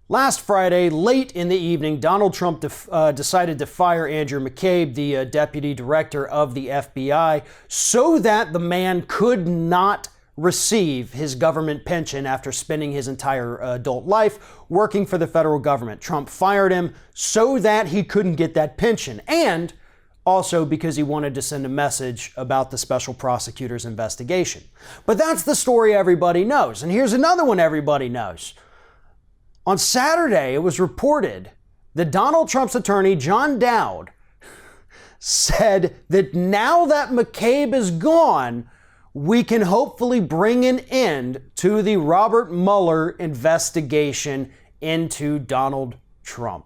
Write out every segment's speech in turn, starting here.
Last Friday, late in the evening, Donald Trump decided to fire Andrew McCabe, the deputy director of the FBI, so that the man could not receive his government pension after spending his entire adult life working for the federal government. Trump fired him so that he couldn't get that pension, and also because he wanted to send a message about the special prosecutor's investigation. But that's the story everybody knows. And here's another one everybody knows. On Saturday, it was reported that Donald Trump's attorney, John Dowd, said that now that McCabe is gone, we can hopefully bring an end to the Robert Mueller investigation into Donald Trump.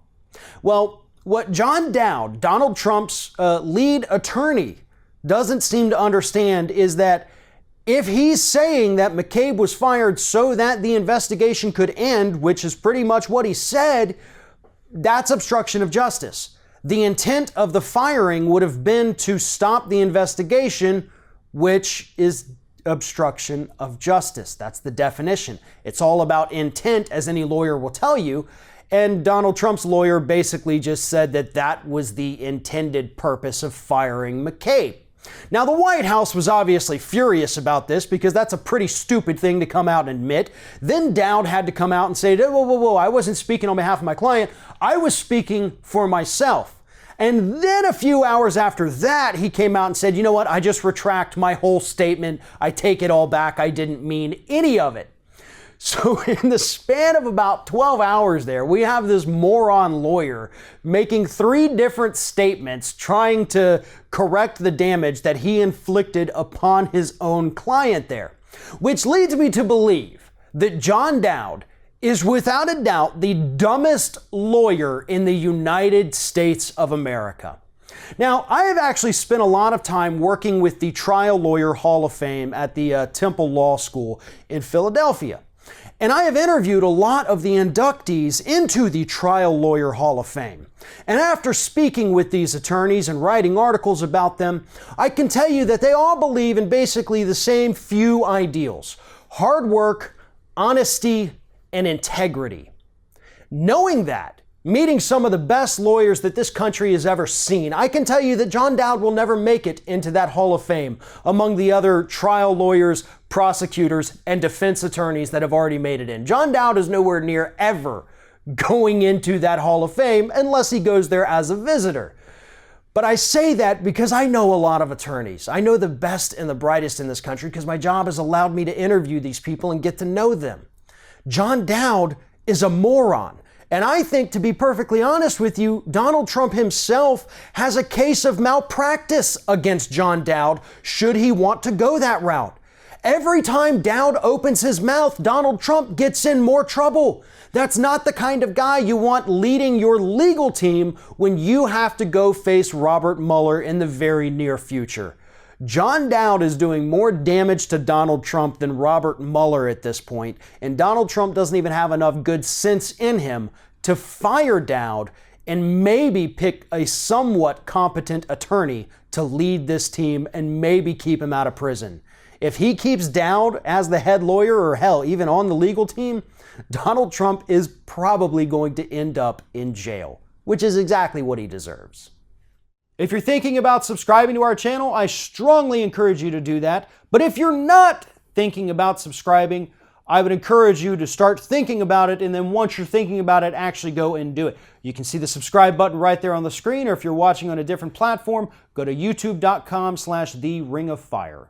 Well, what John Dowd, Donald Trump's lead attorney, doesn't seem to understand is that if he's saying that McCabe was fired so that the investigation could end, which is pretty much what he said, that's obstruction of justice. The intent of the firing would have been to stop the investigation, which is obstruction of justice. That's the definition. It's all about intent, as any lawyer will tell you. And Donald Trump's lawyer basically just said that that was the intended purpose of firing McCabe. Now, the White House was obviously furious about this because that's a pretty stupid thing to come out and admit. Then Dowd had to come out and say, whoa, I wasn't speaking on behalf of my client. I was speaking for myself. And then a few hours after that, he came out and said, you know what? I just retract my whole statement. I take it all back. I didn't mean any of it. So in the span of about 12 hours there, we have this moron lawyer making 3 different statements trying to correct the damage that he inflicted upon his own client there. Which leads me to believe that John Dowd is without a doubt the dumbest lawyer in the United States of America. Now, I have actually spent a lot of time working with the Trial Lawyer Hall of Fame at the Temple Law School in Philadelphia. And I have interviewed a lot of the inductees into the Trial Lawyer Hall of Fame. And after speaking with these attorneys and writing articles about them, I can tell you that they all believe in basically the same few ideals: hard work, honesty, and integrity. Knowing that, meeting some of the best lawyers that this country has ever seen, I can tell you that John Dowd will never make it into that Hall of Fame among the other trial lawyers, prosecutors, and defense attorneys that have already made it in. John Dowd is nowhere near ever going into that Hall of Fame unless he goes there as a visitor. But I say that because I know a lot of attorneys. I know the best and the brightest in this country because my job has allowed me to interview these people and get to know them. John Dowd is a moron. And I think, to be perfectly honest with you, Donald Trump himself has a case of malpractice against John Dowd should he want to go that route. Every time Dowd opens his mouth, Donald Trump gets in more trouble. That's not the kind of guy you want leading your legal team when you have to go face Robert Mueller in the very near future. John Dowd is doing more damage to Donald Trump than Robert Mueller at this point, and Donald Trump doesn't even have enough good sense in him to fire Dowd and maybe pick a somewhat competent attorney to lead this team and maybe keep him out of prison. If he keeps Dowd as the head lawyer, or hell, even on the legal team, Donald Trump is probably going to end up in jail, which is exactly what he deserves. If you're thinking about subscribing to our channel, I strongly encourage you to do that. But if you're not thinking about subscribing, I would encourage you to start thinking about it, and then once you're thinking about it, actually go and do it. You can see the subscribe button right there on the screen, or if you're watching on a different platform, go to youtube.com/theringoffire.